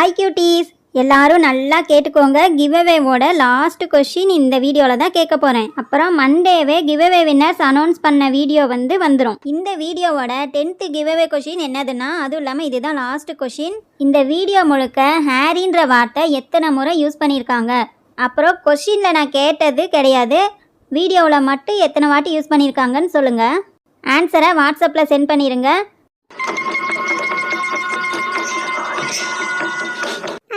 Hi cuties, எல்லாரும் நல்லா கேட்டுக்கோங்க. கிவ்அவேவோட லாஸ்ட் கொஷின் இந்த வீடியோவில் தான் கேட்க போகிறேன். அப்புறம் மண்டேவே கிவ்அவே வின்னர்ஸ் அனௌன்ஸ் பண்ண வீடியோ வந்துடும். இந்த வீடியோவோட 10th கிவ்அவே கொஷின் என்னதுன்னா, அதுவும் இல்லாமல் இதுதான் லாஸ்ட் கொஷின். இந்த வீடியோ முழுக்க ஹேரின்ற வார்த்தை எத்தனை முறை யூஸ் பண்ணியிருக்காங்க, அப்புறம் கொஷினில் நான் கேட்டது கிடையாது, வீடியோவில் மட்டும் எத்தனை வாட்டி யூஸ் பண்ணியிருக்காங்கன்னு சொல்லுங்கள். ஆன்சரை வாட்ஸ்அப்பில் சென்ட் பண்ணிடுங்க.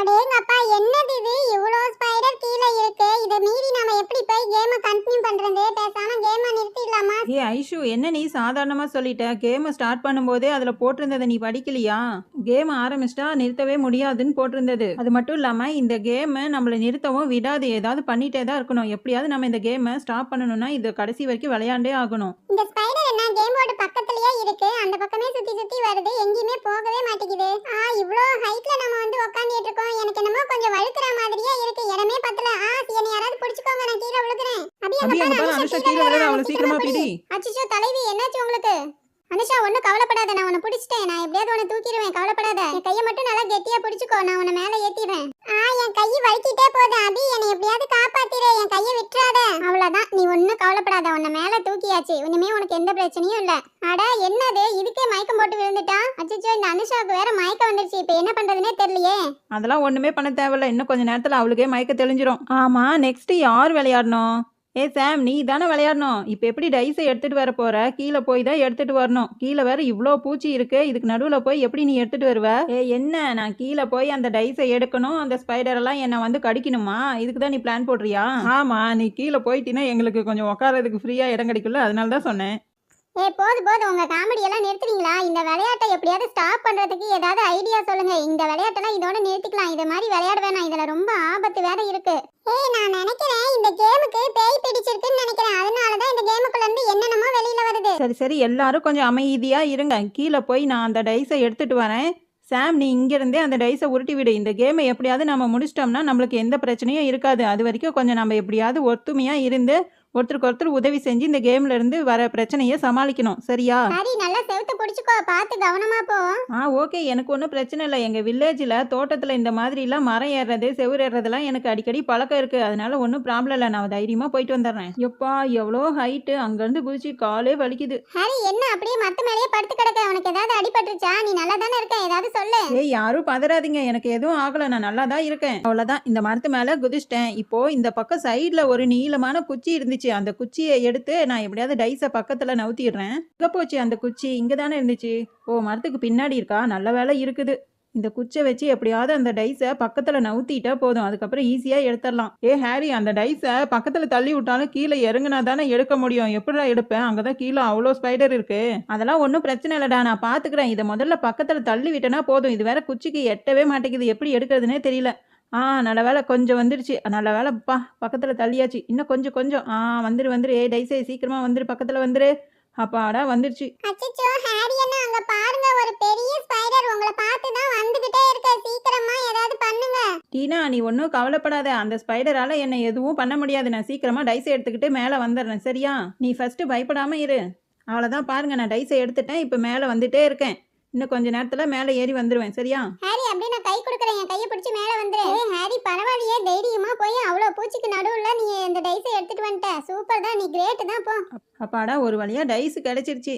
அடேங்கப்பா, என்னது இது? இவ்வளோ ஸ்பைடர் கீழே இருக்கு. இதை மீறி நாம எப்படி போய் கேமை கண்டினியூ பண்றது? பேசாம கேமை நிறுத்திடலாமா? ஐஷு, என்ன நீ சாதாரணமா சொல்லிட்ட? கேமை ஸ்டார்ட் பண்ணும்போதே அதுல போட்டிருந்ததை நீ படிக்கலையா? கேம் ஆரம்பிச்சிட்டா நிறுத்தவே முடியாதுன்னு போட்டிருந்தது. அது மட்டும் இல்லாம இந்த கேமை நம்மள நிறுத்தவும் விடாது, ஏதாவது பண்ணிட்டே தான் இருக்கணும். எப்படியாவது நம்ம இந்த கேமை ஸ்டாப் பண்ணணும்னா இது கடைசி வரைக்கும் விளையாண்டே ஆகணும். இந்த ஸ்பைடர் என்ன கேமோட பக்கத்துலயே இருக்கு, அந்த பக்கமே சுத்தி சுத்தி வருது, எங்கேயுமே போகவே மாட்டேங்குது. இவ்ளோ ஹைட்ல நம்ம உட்கார்ந்துட்டு இருக்கோம். எனக்கு என்னமோ கொஞ்சம் வழுக்குற மாதிரியே இருக்கு, இடமே பத்தல. என்னை யாராவது பிடிச்சுக்கோங்க, நான் கீழே விழுகிறேன். அனுஷா கீழே விழுற, அவளை சீக்கிரமா பிடி. அச்சச்சோ தலைவி, என்னாச்சு உங்களுக்கு? அனுஷா, ஒன்னும் கவலைப்படாத, நான் உன்னை பிடிச்சிட்டேன். நான் எப்படியாவது உன்னை தூக்கிடுவேன், கவலைப்படாத. என் கையை மட்டும் நல்லா கெட்டியா பிடிச்சுக்கோ, நான் உன்னை மேலே ஏத்திடுறேன். என் கையை வலிக்கிட்டே போகுது அபி, என்னை எப்படியாவது காப்பாத்திரு, என் கையை விட்டுறாத. அவ்வளவுதான், நீ ஒன்னும் கவலைப்படாத, உன்னை மேலே தூக்கியாச்சு, இனிமே உனக்கு எந்த பிரச்சனையும் இல்ல. அட என்னது, இதுக்கே மயக்கம் போட்டு விழுந்துட்டா? அச்சச்சோ, இந்த அனுஷாவுக்கு வேற மயக்கம் வந்துருச்சு, இப்ப என்ன பண்றதுனே தெரியலையே. அதெல்லாம் ஒண்ணுமே பண்ண தேவையில்ல, இன்னும் கொஞ்ச நேரத்துல அவளுக்கே மயக்க தெளிஞ்சிரும். ஆமா, நெக்ஸ்ட் யார் விளையாடணும்? சாம், நீ தானே விளையாடணும். இப்போ எப்படி டைஸை எடுத்துகிட்டு வர போகிற? கீழே போய் தான் எடுத்துகிட்டு வரணும். கீழே வேறு இவ்வளோ பூச்சி இருக்குது, இதுக்கு நடுவில் போய் எப்படி நீ எடுத்துகிட்டு வருவ? என்ன, நான் கீழே போய் அந்த டைஸை எடுக்கணும், அந்த ஸ்பைடரெல்லாம் என்னை கடிக்கணுமா? இதுக்கு தான் நீ பிளான் போடுறியா? ஆமாம், நீ கீழே போயிட்டீன்னா எங்களுக்கு கொஞ்சம் உட்காரதுக்கு ஃப்ரீயாக இடம் கிடைக்கும்ல, அதனால தான் சொன்னேன். போது உங்க காமெடி எல்லாம் நிறுத்துறீங்களா? இந்த விளையாட்டை எப்படியாவது ஸ்டாப் பண்றதுக்கு ஏதாவது ஐடியா சொல்லுங்க. இந்த விளையாட்டெல்லாம் இதோட நிறுத்திக்கலாம், இது மாதிரி விளையாட வேணாம், இதுல ரொம்ப ஆபத்து வேற இருக்கு. நான் நினைக்கிறேன் இந்த கேமுக்கு பேய் பிடிச்சிருக்குன்னு நினைக்கிறேன், அதனாலதான் இந்த கேமுக்குள்ள இருந்து என்னென்னமோ வெளியில வருது. சரி எல்லாரும் கொஞ்சம் அமைதியா இருங்க. கீழே போய் நான் அந்த டைஸை எடுத்துட்டு வரேன். சாம், நீ இங்கிருந்தே அந்த டைஸை உருட்டி விடு. இந்த கேமை எப்படியாவது நம்ம முடிச்சிட்டோம்னா நம்மளுக்கு எந்த பிரச்சனையும் இருக்காது. அது வரைக்கும் கொஞ்சம் நம்ம எப்படியாவது ஒத்துமையா இருந்து ஒருத்தருக்கு ஒருத்தர் உதவி செஞ்சு இந்த கேம்ல இருந்து வர பிரச்சனையை சமாளிக்கணும். சரியா? சரி, நல்லா செவுத்து பிடிச்சுக்கோ, பார்த்து கவனமா போ. ஓகே, எனக்கு ஒன்றும் பிரச்சனை இல்லை. எங்கள் வில்லேஜில் தோட்டத்தில் இந்த மாதிரிலாம் மரம் ஏறுறது செவுறு ஏறுறதுலாம் எனக்கு அடிக்கடி பழக்கம் இருக்குது, அதனால ஒன்றும் ப்ராப்ளம் இல்லை. நான் தைரியமாக போயிட்டு வந்துடுறேன். எப்பா, எவ்வளோ ஹைட்டு, அங்கேருந்து குதிச்சு காலே வலிக்குது. ஹரி, என்ன அப்படியே மத்த மேலேயே படுத்து கிடக்க? உனக்கு ஏதாவது அடிபட்டுருச்சா? நீ நல்லா தானே இருக்க, ஏதாவது சொல்லு. யாரும் பதறாதீங்க, எனக்கு எதுவும் ஆகலை, நான் நல்லா தான் இருக்கேன். அவ்வளோதான், இந்த மரத்து மேலே குதிச்சிட்டேன். இப்போ இந்த பக்கம் சைடில் ஒரு நீளமான குச்சி இருந்துச்சு, அந்த குச்சியை எடுத்து நான் எப்படியாவது டைஸை பக்கத்தில் நவுத்திடுறேன். எங்கே போச்சு அந்த குச்சி? இங்கே தானே இருந்துச்சு. மரத்துக்கு பின்னாடி இருக்கா? நல்ல வேலை இருக்குது. இந்த குச்சை வச்சு எப்படியாவது அந்த டைஸை பக்கத்தில் நவுத்திட்டா போதும், அதுக்கப்புறம் ஈஸியாக எடுத்துடலாம். ஹாரி, அந்த டைஸை பக்கத்தில் தள்ளி விட்டாலும் கீழே இறங்குனா தானே எடுக்க முடியும். எப்படிடா எடுப்பேன்? அங்கே தான் கீழே அவ்வளோ ஸ்பைடர் இருக்கு. அதெல்லாம் ஒன்றும் பிரச்சனை இல்லைடா, நான் பார்த்துக்கிறேன். இதை முதல்ல பக்கத்தில் தள்ளி விட்டேன்னா போதும். இது வேற குச்சிக்கு எட்டவே மாட்டேங்குது, எப்படி எடுக்கிறதுனே தெரியல. நல்ல வேலை கொஞ்சம் வந்துருச்சு. நல்ல வேலைப்பா, பக்கத்தில் தள்ளியாச்சு. இன்னும் கொஞ்சம் வந்துரு. டைஸே சீக்கிரமா வந்துரு, பக்கத்தில் வந்துரு. அப்பாடா, வந்துருச்சு. அச்சச்சோ, ஹாரி அண்ணா, அங்க பாருங்க, ஒரு பெரிய ஸ்பைடர் உங்களை பார்த்து தான் வந்துகிட்டே இருக்கு. சீக்கிரமா ஏதாவது பண்ணுங்க. டீனா, நீ ஒன்றும் கவலைப்படாத, அந்த ஸ்பைடரால என்னை எதுவும் பண்ண முடியாது. நான் சீக்கிரமா டைஸை எடுத்துக்கிட்டு மேலே வந்துடுறேன், சரியா? நீ ஃபர்ஸ்ட் பயப்படாம இரு. அவ்வளோதான், பாருங்க, நான் டைஸை எடுத்துட்டேன், இப்போ மேலே வந்துட்டே இருக்கேன். இன்னும் கொஞ்ச நேரத்துல மேலே ஏறி வந்துருவேன், சரியா? ஹாரி, அப்படியே நான் கை கொடுக்குறேன், என் கையை பிடிச்சி மேலே வந்துரு. ஹாரி, பரவாயில்லையே, தைரியமா போய் அவ்வளோ பூச்சிக்கு நடுவுல நீ இந்த டைஸை எடுத்துட்டு வந்துட்ட. சூப்பர் தான், நீ கிரேட் தான். போ. அப்பாடா, ஒரு வழியா டைஸ் கிடைச்சிருச்சு.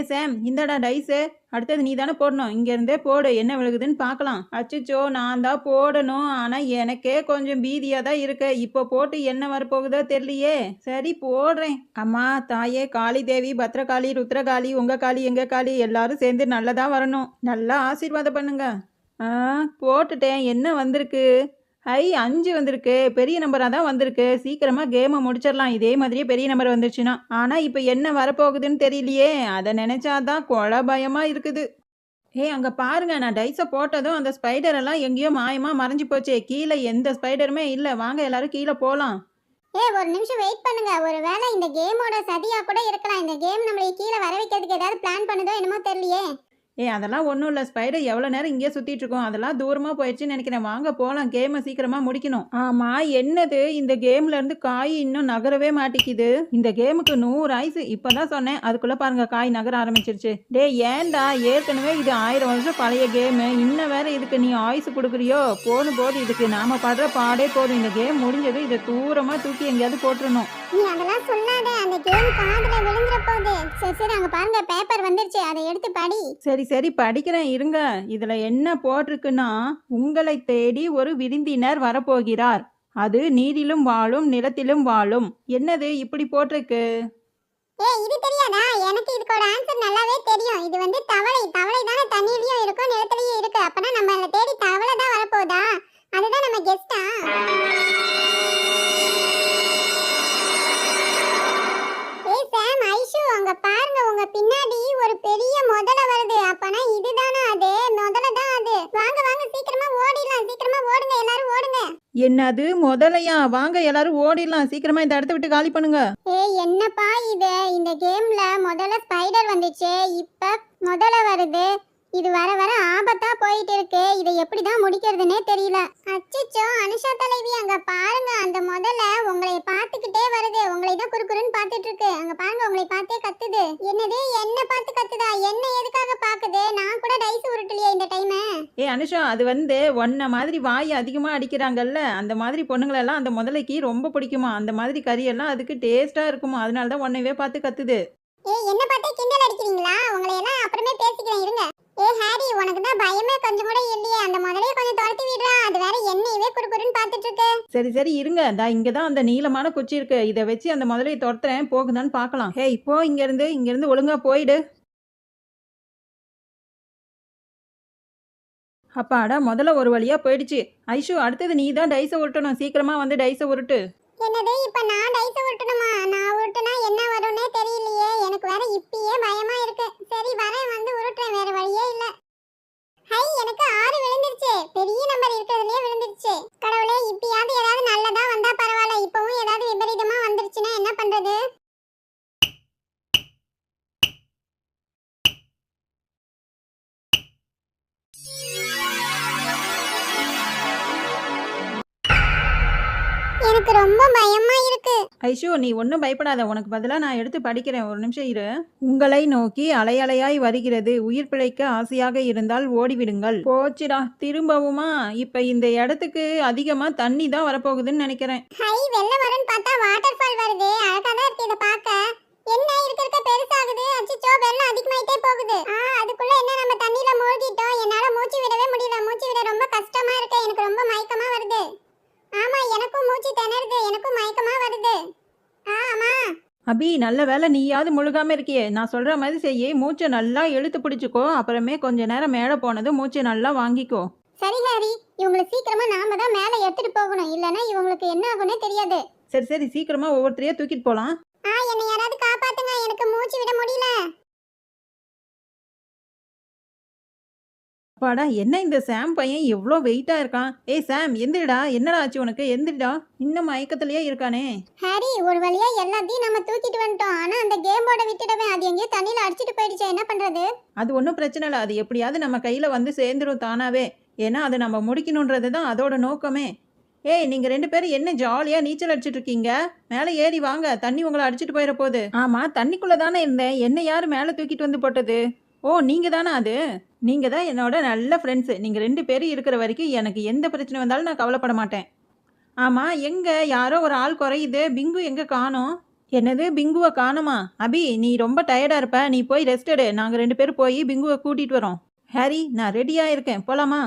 சாம், இந்தடா டைஸு. அடுத்தது நீ தானே போடணும், இங்கேருந்தே போடு, என்ன விழுகுதுன்னு பார்க்கலாம். அச்சுச்சோ, நான் தான் போடணும், ஆனால் எனக்கே கொஞ்சம் பீதியாக தான் இருக்கு. இப்போ போட்டு என்ன வரப்போகுதோ தெரியலையே. சரி, போடுறேன். அம்மா தாயே காளி தேவி, பத்ரகாளி, ருத்ரகாளி, உங்கள் காளி, எங்கள் காளி, எல்லாரும் சேர்ந்து நல்லதாக வரணும். நல்லா ஆசீர்வாதம் பண்ணுங்க. போட்டுட்டேன். என்ன வந்திருக்கு? 5 வந்திருக்கு, பெரிய நம்பராக தான் வந்திருக்கு. சீக்கிரமாக கேமை முடிச்சிடலாம், இதே மாதிரியே பெரிய நம்பர் வந்துருச்சுன்னா. ஆனால் இப்போ என்ன வரப்போகுதுன்னு தெரியலையே, அதை நினச்சாதான் கொலை பயமாக இருக்குது. அங்கே பாருங்க, நான் டைஸை போட்டதும் அந்த ஸ்பைடர் எல்லாம் எங்கேயோ மாயமாக மறைஞ்சு போச்சே. கீழே எந்த ஸ்பைடருமே இல்லை. வாங்க எல்லாரும் கீழே போகலாம். ஒரு நிமிஷம் வெயிட் பண்ணுங்க, ஒருவேளை இந்த கேமோட சதியா கூட இருக்கலாம். இந்த கேம் நம்மளை கீழே வர வைக்கிறதுக்கு ஏதாவது பிளான் பண்ணுதோ என்னமோ தெரியலையே. அதெல்லாம் ஒன்றும் இல்லை, ஸ்பைடர் எவ்வளோ நேரம் இங்கேயே சுற்றிட்டு இருக்கோம், அதெல்லாம் தூரமாக போயிடுச்சுன்னு நினைக்கிறேன். வாங்க போகலாம், கேமை சீக்கிரமாக முடிக்கணும். ஆமாம், என்னது இந்த கேம்ல இருந்து காய் இன்னும் நகரவே மாட்டேங்குது. இந்த கேமுக்கு 100 ஆயுசு. இப்போ தான் சொன்னேன், அதுக்குள்ளே பாருங்க காய் நகர ஆரம்பிச்சிருச்சு. ஏன்டா, ஏற்கனவே இது 1000 வருஷம் பழைய கேமு, இன்னும் வேற இதுக்கு நீ ஆயுசு கொடுக்குறியோ? போது இதுக்கு நாம படுற பாடே போதும். இந்த கேம் முடிஞ்சது இதை தூரமாக தூக்கி எங்கேயாவது போட்டுருணும். நீ அதெல்லாம் சொல்லாத, அந்த கேம் காதுல விழுந்துற போகுது. சரி அங்க பாருங்க பேப்பர் வந்துருச்சு, அதை எடுத்து படி. சரி படிக்கிறேன் இருங்க. இதுல என்ன போட்டிருக்குன்னா, உங்களை தேடி ஒரு விருந்தினர் வரப்போகிறார், அது நீரிலும் வாழும் நிலத்திலும் வாழும். என்னது இப்படி போட்டிருக்கு? இது தெரியாதா? எனக்கு இதுக்கோட ஆன்சர் நல்லாவே தெரியும். இது வந்து தவளை தானே தண்ணியிலயும் இருக்கும் நிலத்திலயும் இருக்கு. அப்பனா நம்மள தேடி தவளை தான் வரப்போதா? அதுதான் நம்ம கெஸ்டா? சாம், ஐஷு, அங்க பாருங்க, உங்க பின்னாடி ஒரு பெரிய முதலை வருது. அப்பனா இதுதானா அது? முதலை தான் அது. வாங்க சீக்கிரமா ஓடிடலாம், சீக்கிரமா ஓடுங்க, எல்லாரும் ஓடுங்க. என்னது முதலையா? வாங்க எல்லாரும் ஓடிடலாம், சீக்கிரமா இந்த இடத்த விட்டு காலி பண்ணுங்க. என்னப்பா இது? இந்த கேம்ல முதல்ல ஸ்பைடர் வந்துச்சு, இப்ப முதலை வருது. இது வர வர ஆபத்தா போயிட்டு இருக்கு. இதை எப்படிதான் முடிக்கிறதுனே தெரியல. அச்சச்சோ, அனுஷா தலைவி, அங்க பாருங்க, அந்த முதல்ல உங்களை பார்த்துக்கிட்டே வருது. உங்களை தான் குறுக்குறுன்னு பார்த்துட்டு இருக்கு. அங்க பாருங்க, உங்களை பார்த்தே கத்துது. என்னது, என்ன பார்த்து கத்துதா? என்ன எதுக்காக பாக்குது? நான் கூட டைஸ் உருட்டலையே இந்த டைம். அனுஷா, அது வந்து ஒன்ன மாதிரி வாய் அதிகமா அடிக்கிறாங்கல்ல, அந்த மாதிரி பொண்ணுங்களெல்லாம் அந்த முதலைக்கு ரொம்ப பிடிக்குமா. அந்த மாதிரி கறியெல்லாம் அதுக்கு டேஸ்டா இருக்குமா, அதனாலதான் உன்னையவே பார்த்து கத்துது. என்ன பார்த்தே கிண்டல் அடிக்கிறீங்களா? உங்களை எல்லாம் அப்புறமே பேசிக்கிறேன், இருங்க. ஹாரி, உனக்கு தான் பயமே கொஞ்சம் கூட இல்லையே? அந்த முதலையே கொஞ்சம் துரத்தி விடுறா, அது வேற என்னையவே குறுக்குறுன்னு பார்த்துட்டு இருக்கு. சரி இருங்க, இங்க தான் அந்த நீளமான குச்சி இருக்கு, இதை வச்சு அந்த முதலையை துரத்துறேன், போகுதான்னு பார்க்கலாம். இப்போ இங்க இருந்து ஒழுங்கா போயிடு. அப்பாடா, முதல்ல ஒரு வழியா போயிடுச்சு. ஐஷு, அடுத்தது நீ தான் டைஸை உருட்டணும், சீக்கிரமா வந்து டைஸை உருட்டு. என்னது, இப்ப நான் டைஸ் உருட்டணுமா? நான் உருட்டுனா என்ன வரும்னே தெரியலையே. எனக்கு வேற இப்பயே பயமா இருக்கு. சரி வரேன், வந்து உருட்டுறேன், வேற வழியே இல்ல. ஹை, எனக்கு 6 விழுந்துருச்சு. பெரிய நம்பர் இருக்கிறதுலயே விழுந்துருச்சு. கடவுளே, இப்பயாவது ஏதாவது நல்லதா வந்தா பரவாயில்ல. இப்பவும் ஏதாவது விபரீதமா வந்துருச்சுன்னா என்ன பண்றது? எனக்கு ரொம்ப பயமா இருக்கு. ஐஷு, நீ ஒன்றும் பயப்படாத, உனக்கு பதிலாக நான் எடுத்து படிக்கிறேன், ஒரு நிமிஷம் இரு. உங்களை நோக்கி அலையலையாய் வருகிறது, உயிர் பிழைக்க ஆசையாக இருந்தால் ஓடிவிடுங்கள். போச்சுடா, திரும்பவுமா? இப்ப இந்த இடத்துக்கு அதிகமா தண்ணி தான் வரப்போகுதுன்னு நினைக்கிறேன். ஹை, வெள்ளம் வரும்னு பார்த்தா வாட்டர் ஃபால் வருது. அழகா தான் இருக்கு இத பார்க்க. என்ன இருக்க பெருசாகுது. அச்சச்சோ, வெள்ளம் அதிகமாயிட்டே போகுது. அதுக்குள்ள என்ன நம்ம தண்ணில மூழ்கிட்டோம். என்னால மூச்சு விடவே முடியல. மூச்சு விட ரொம்ப கஷ்டமா இருக்கு. எனக்கு ரொம்ப மயக்கமா வருது. ஆமா, எனக்கும் மூச்சு திணறுது. எனக்கும் மயக்கமா வருது. ஆமா அபி, நல்ல வேலை நீயாவது முழுகாம இருக்கியே. நான் சொல்ற மாதிரி செய்யி, மூச்சை நல்லா இழுத்து பிடிச்சுக்கோ. அப்புறமே கொஞ்ச நேரம் மேலே போனது மூச்சை நல்லா வாங்கிக்கோ. சரி ஹாரி, இவங்களை சீக்கிரமா நாம தான் மேலே எடுத்துட்டு போகணும். இல்லைன்னா இவங்களுக்கு என்ன ஆகும்னே தெரியாது. சரி சீக்கிரமா ஒவ்வொருத்தரையா தூக்கிட்டு போலாம். என்னை யாராவது காப்பாத்துங்க, எனக்கு மூச்சு விட முடியல. அப்பாடா, என்ன இந்த சாம் பையன் எவ்வளோ வெயிட்டா இருக்கான். சாம், எந்திரிடா, என்னடா ஆச்சு உனக்கு? எந்திரிடா, இன்னும் மயக்கத்திலேயே இருக்கானே. ஹாரி, ஒரு வழியா எல்லாத்தையும் நம்ம தூக்கிட்டு வந்துட்டோம். ஆனா அந்த கேம் போர்டை விட்டுடவே அது எங்கேயோ தண்ணியில அடிச்சிட்டு போயிடுச்சு. என்ன பண்றது? அது ஒன்றும் பிரச்சனை இல்லை, அது எப்படியாவது நம்ம கையில வந்து சேர்ந்துடும் தானாவே. ஏன்னா அது நம்ம முடிக்கணுன்றது தான் அதோட நோக்கமே. நீங்க 2 பேரும் என்ன ஜாலியா நீச்சல் அடிச்சிட்டு இருக்கீங்க? மேலே ஏறி வாங்க, தண்ணி உங்களை அடிச்சிட்டு போயிட போகுது. ஆமா, தண்ணிக்குள்ள தானே இருந்தேன், என்ன யாரு மேலே தூக்கிட்டு வந்து போட்டது? நீங்க தானே அது? நீங்க தான் என்னோட நல்ல ஃப்ரெண்ட்ஸு. நீங்க 2 பேரும் இருக்கிற வரைக்கும் எனக்கு எந்த பிரச்சனை வந்தாலும் நான் கவலைப்பட மாட்டேன். ஆமா, எங்க யாரோ ஒரு ஆள் குறையுது, பிங்கு எங்க காணோம்? என்னது, பிங்குவை காணுமா? அபி, நீ ரொம்ப டயர்டா இருப்ப, நீ போய் ரெஸ்ட் எடு. நாங்க 2 பேரும் போய் பிங்குவை கூட்டிட்டு வரோம். ஹாரி, நான் ரெடியா இருக்கேன், போலாமா?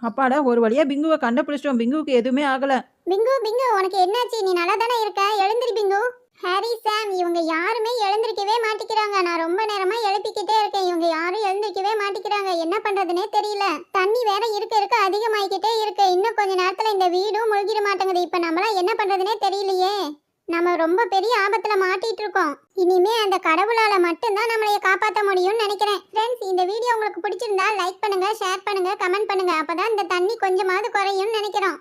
அப்பாடா, ஒரு வழியா பிங்குவை கண்டுபிடிச்சிட்டோம். பிங்குவுக்கு எதுவுமே ஆகல. பிங்கு, உனக்கு என்னாச்சு? நீ நல்லா தானே இருக்க? எழுந்திரி பிங்கு. ஹாரி, சாம், இவங்க யாருமே எழுந்திருக்கவே மாட்டிக்கிறாங்க. நான் ரொம்ப நேரமா எழுப்பிக்கிட்டே இருக்கேன், இவங்க யாரும் எழுந்திருக்கவே மாட்டிக்கிறாங்க. என்ன பண்றதுனே தெரியல. தண்ணி வேற இருக்க அதிகமாயிக்கிட்டே இருக்கு. இன்னும் கொஞ்ச நேரத்துல இந்த வீடும் முழுகிட மாட்டேங்குது. இப்ப நம்மளாம் என்ன பண்றதுனே தெரியலையே. நம்ம ரொம்ப பெரிய ஆபத்துல மாட்டிட்டு இருக்கோம். இனிமே அந்த கடவுளால மட்டும்தான் நம்மளைய காப்பாற்ற முடியும்னு நினைக்கிறேன். ஃப்ரெண்ட்ஸ், இந்த வீடியோ உங்களுக்கு பிடிச்சிருந்தா லைக் பண்ணுங்க, ஷேர் பண்ணுங்க, கமெண்ட் பண்ணுங்க. அப்பதான் இந்த தண்ணி கொஞ்சமாவது குறையும்னு நினைக்கிறோம்.